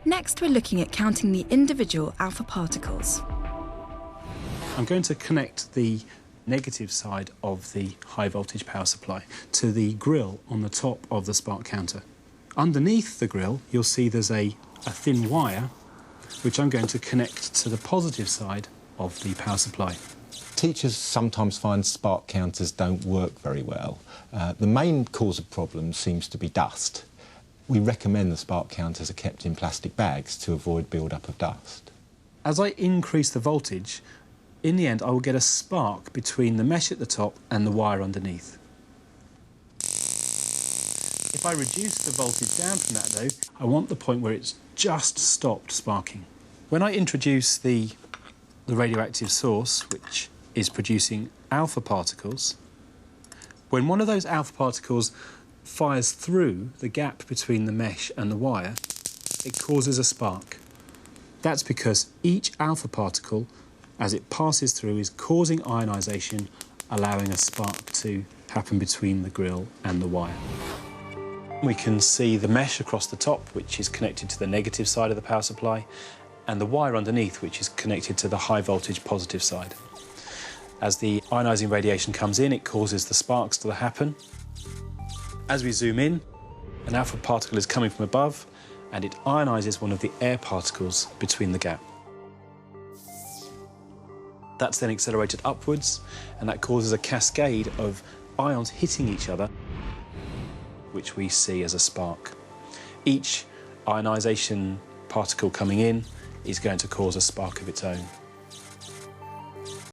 Next, we're looking at counting the individual alpha particles. I'm going to connect the negative side of the high voltage power supply to the grill on the top of the spark counter. Underneath the grill, you'll see there's a thin wire which I'm going to connect to the positive side of the power supply. Teachers sometimes find spark counters don't work very well. The main cause of problems seems to be dust. We recommend the spark counters are kept in plastic bags to avoid build-up of dust. As I increase the voltage, in the end I will get a spark between the mesh at the top and the wire underneath. If I reduce the voltage down from that though, I want the point where it's just stopped sparking. When I introduce the radioactive source, which is producing alpha particles, when one of those alpha particles fires through the gap between the mesh and the wire, it causes a spark. That's because each alpha particle, as it passes through, is causing ionization, allowing a spark to happen between the grill and the wire. We can see the mesh across the top, which is connected to the negative side of the power supply, and the wire underneath, which is connected to the high voltage positive side. As the ionizing radiation comes in, it causes the sparks to happen. As we zoom in, an alpha particle is coming from above, and it ionizes one of the air particles between the gap. That's then accelerated upwards, and that causes a cascade of ions hitting each other, which we see as a spark. Each ionization particle coming in is going to cause a spark of its own.